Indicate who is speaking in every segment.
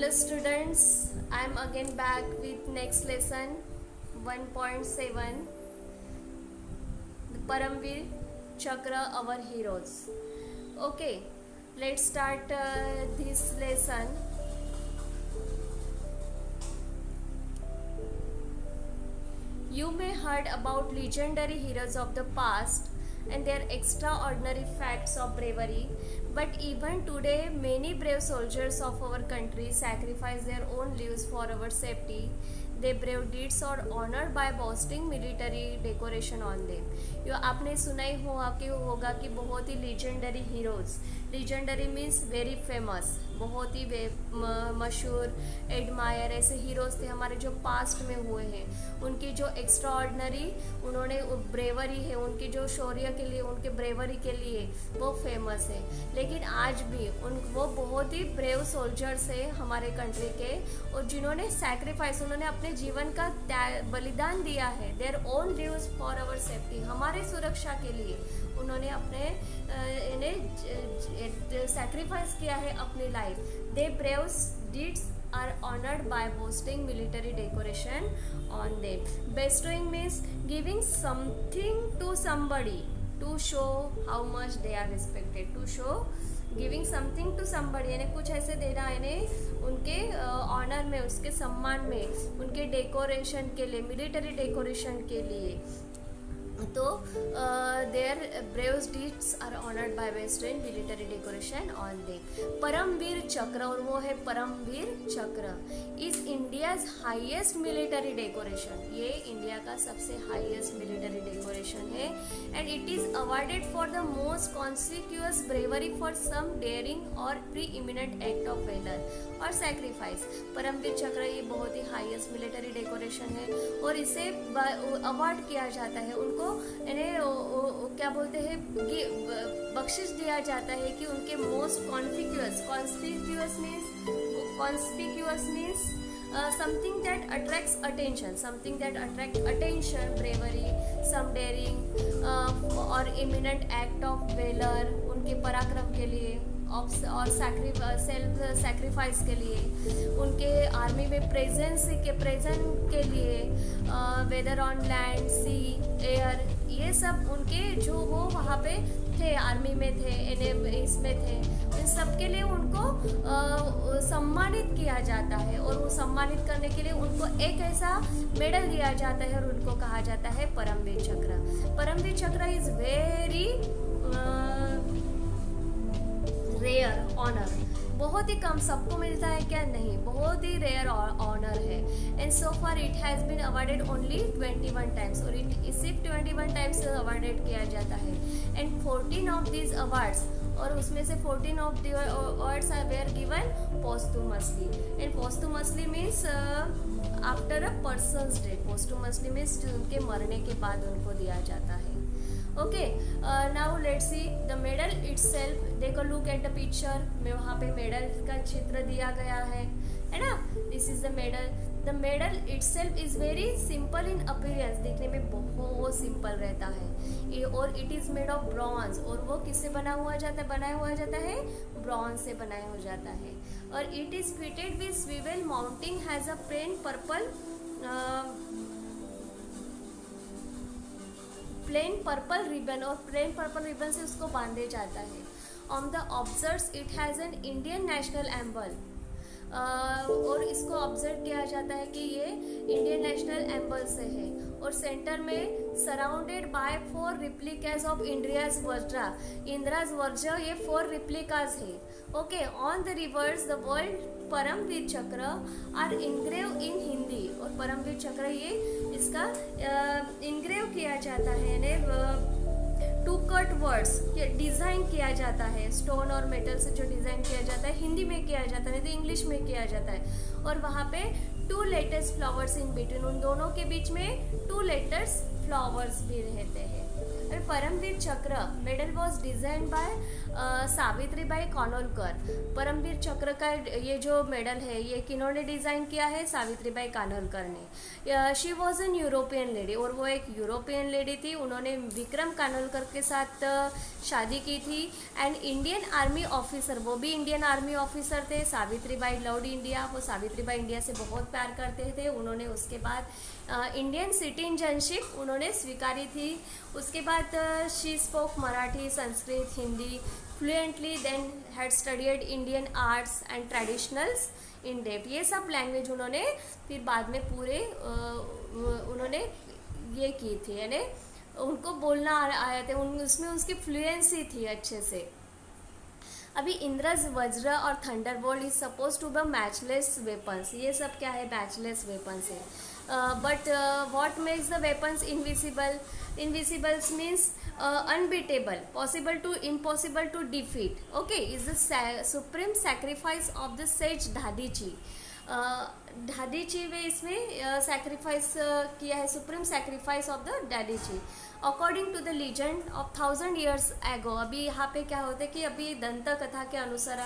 Speaker 1: Dear students, I am again back with next lesson 1.7, the Paramveer Chakra, our heroes. Okay, let's start this lesson. You may heard about legendary heroes of the past and their extraordinary facts of bravery, but even today many brave soldiers of our country sacrifice their own lives for our safety. Their brave deeds are honored by boasting military decoration on them. यो आपने सुना ही होगा कि बहुत ही legendary heroes, legendary means very famous, बहुत ही मशहूर, admire, ऐसे heroes थे हमारे जो पास्ट में हुए हैं. उनकी जो एक्स्ट्राऑर्डिनरी उन्होंने ब्रेवरी है, उनकी जो शौर्य के लिए, उनके ब्रेवरी के लिए वो फेमस है. लेकिन आज भी वो बहुत ही ब्रेव सोल्जर्स है हमारे कंट्री के, और जिन्होंने सैक्रिफाइस, उन्होंने अपने जीवन का बलिदान दिया है. Their own lives for our safety, हमारे सुरक्षा के लिए उन्होंने अपने इन्हें सैक्रिफाइस किया है अपनी life. They brave deeds are honored by boasting military decoration on them. Bestowing means giving something to somebody to show how much they are respected. To show giving something to somebody, यानी कुछ ऐसे देना इन्हें उनके honour में, उसके सम्मान में, उनके डेकोरेशन के लिए, मिलिट्री डेकोरेशन के लिए. तो their brave deeds are honoured by western military decoration on they. Paramvir Chakra, और वो है Paramvir Chakra, is India's highest military decoration. ये इंडिया का सबसे हाईएस्ट मिलिट्री डेकोरेशन है. And it is awarded for the most conspicuous bravery for some daring और preeminent act of valour और sacrifice. Paramvir Chakra ये बहुत ही हाईएस्ट मिलिट्री डेकोरेशन है, और इसे अवार्ड किया जाता है, उनको इन्हें क्या बोलते हैं, बख्शिश दिया जाता है कि उनके most conspicuous means something that attracts attention, bravery, some daring और imminent act of valor, उनके पराक्रम के लिए और सेल्फ सैक्रिफाइस के लिए, उनके आर्मी में प्रेजेंट के लिए, whether on land, sea, air, ये सब उनके जो वो वहाँ पे थे, आर्मी में थे, इसमें थे, इन सब के लिए उनको सम्मानित किया जाता है. और वो सम्मानित करने के लिए उनको एक ऐसा मेडल दिया जाता है, और उनको कहा जाता है परमवीर चक्र. Paramvir Chakra is very rare honour. बहुत ही कम, सबको मिलता है क्या? नहीं, बहुत ही रेयर ऑनर है. And so far it has been awarded only 21 times, और इट सिर्फ 21 टाइम्स अवार्डेड किया जाता है. एंड 14 ऑफ दीज अवार्ड्स, और उसमें से 14 of the awards are were given posthumously. And posthumously means after a person's death. Posthumously means उनके मरने के बाद उनको दिया जाता है. Okay, now let's see the medal itself. देखो, लुक एट द पिक्चर में, वहाँ पे मेडल का चित्र दिया गया है ना. This is the medal. The medal itself is very simple in appearance, देखने में बहुत सिंपल रहता है ये, और it is made of bronze. और वो किससे बनाया हुआ जाता है? ब्रॉन्ज से बनाया हो जाता है. और it is fitted with swivel mounting, has a plain purple ribbon, और प्लेन पर्पल रिबन से उसको बांधे जाता है. On the obverse it has an Indian national emblem, और इसको ऑब्जर्व किया जाता है कि ये इंडियन नेशनल एम्बल से है. और सेंटर में surrounded by 4 replicas of Indra's vajra, ये 4 रिप्लिकाज है. Okay, on the reverse the world Param Vir Chakra are engrave इन हिंदी. और परमवीर चक्र ये इसका इनग्रेव किया जाता है, यानी टू कट वर्ड्स डिज़ाइन किया जाता है, स्टोन और मेटल से जो डिज़ाइन किया जाता है, हिंदी में किया जाता है, नहीं तो इंग्लिश में किया जाता है. और वहाँ पे 2 लेटर्स फ्लावर्स इन बिटवीन, उन दोनों के बीच में 2 लेटर्स फ्लावर्स भी रहते हैं। और Paramvir Chakra medal was design by Savitri Bai Khanolkar. Paramvir Chakra का ये जो मेडल है ये किन्होंने डिज़ाइन किया है? सावित्री बाई कानोलकर ने। She was an European lady, और वो एक यूरोपियन लेडी थी। उन्होंने विक्रम कानोलकर के साथ शादी की थी। एंड इंडियन आर्मी ऑफिसर, वो भी इंडियन आर्मी ऑफिसर थे। सावित्री बाई लव्ड इंडिया, वो सावित्री बाई इंडिया से बहुत प्यार करते थे। उन्होंने उसके बाद इंडियन सिटीजनशिप उन्होंने स्वीकारी थी। उसके बाद she spoke Marathi, Sanskrit, Hindi fluently, then had studied Indian arts and traditionals in depth. ये सब लैंग्वेज उन्होंने फिर बाद में पूरे उन्होंने ये की थी, यानी उनको बोलना आया थे, उसमें उसकी फ्लुएंसी थी अच्छे से। अभी Indra's Vajra or thunderbolt is suppose to be matchless weapons. ये सब क्या है? मैचलेस वेपन्स है। But what makes the weapons invisible? Invisibles means unbeatable, possible to impossible to defeat. Okay, is the supreme sacrifice of the sage Dadichi. Dadhichi वे इसमें sacrifice किया है, supreme sacrifice of the Dadhichi according to the legend of 1000 years एगो। अभी यहाँ पे क्या होता है कि अभी दंत कथा के अनुसार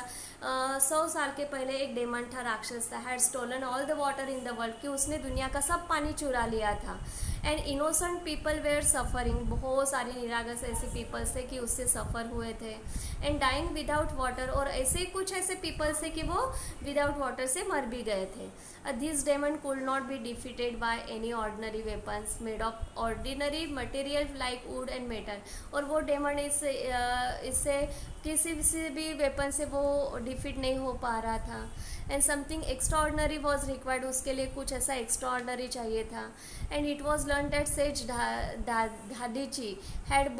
Speaker 1: 100 साल के पहले एक डेमन था, राक्षस था, had stolen all the water in the world, कि उसने दुनिया का सब पानी चुरा लिया था। And innocent people were suffering, बहुत सारी निरागस ऐसे पीपल्स थे कि उससे सफ़र हुए थे। एंड डाइंग विदाउट वाटर, और ऐसे कुछ ऐसे पीपल्स थे कि वो विदाउट वाटर से मर भी गए थे। This demon could not be defeated by any ordinary weapons made of ordinary material like wood and metal. और वो डेमन इससे किसी भी वेपन से वो डिफीट नहीं हो पा रहा था। And something extraordinary was required, उसके लिए कुछ ऐसा एक्स्ट्राऑर्डिनरी चाहिए था। And it was learn that sage Dadhichi had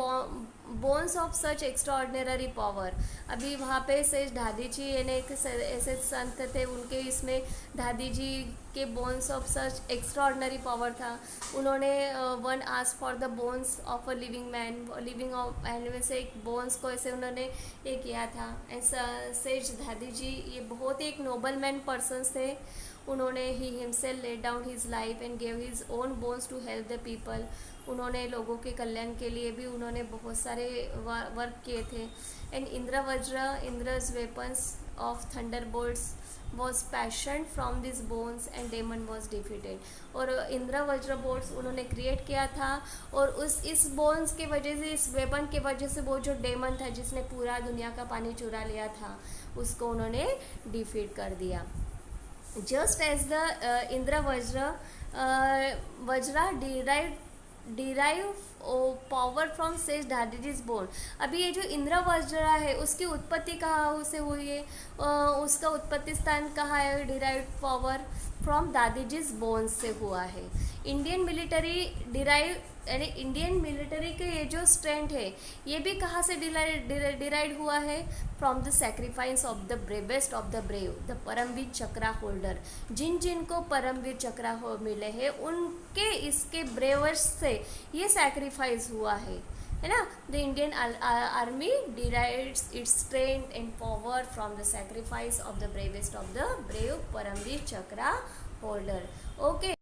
Speaker 1: bones of such extraordinary power. अभी वहाँ पे सेज दादीची यानी एक ऐसे संत थे, उनके इसमें दादी जी के bones of such extraordinary power था। उन्होंने one ask for the bones of a living man, living of and से एक बोन्स को ऐसे उन्होंने ये किया था। ऐसा सेज दादी जी ये बहुत ही एक नोबल मैन पर्सन थे। उन्होंने he himself laid down his life and gave his own bones to help the people. उन्होंने लोगों के कल्याण के लिए भी उन्होंने बहुत सारे वर्क किए थे। And Indra vajra, Indra's weapons of thunderbolts was fashioned from this bones and demon was defeated. और इंद्र वज्र बोल्ट्स उन्होंने क्रिएट किया था, और इस बोन्स के वजह से, इस वेपन के वजह से वो जो डेमन था जिसने पूरा दुनिया का पानी चुरा लिया था, उसको उन्होंने डिफीट कर दिया। Just as the Indra vajra derive power from sage Dadhichi's bone. अभी ये जो इंद्र वज्रा है उसकी उत्पत्ति कहाँ से हुई है? उसका उत्पत्ति स्थान कहाँ है? डिराइव पावर फ्रॉम दादीजीज बोन से हुआ है। इंडियन मिलिट्री डिराइव यानी इंडियन मिलिट्री के ये जो स्ट्रेंथ है ये भी कहाँ से डिराइव हुआ है? From the sacrifice of the bravest of the brave, the Paramvir Chakra holder. जिनको परमवीर चक्रा मिले हैं उनके इसके ब्रेवर्स से ये सेक्रीफाइस हुआ है ना। The Indian army derives its strength and power from the sacrifice of the bravest of the brave Paramvir Chakra holder. Okay.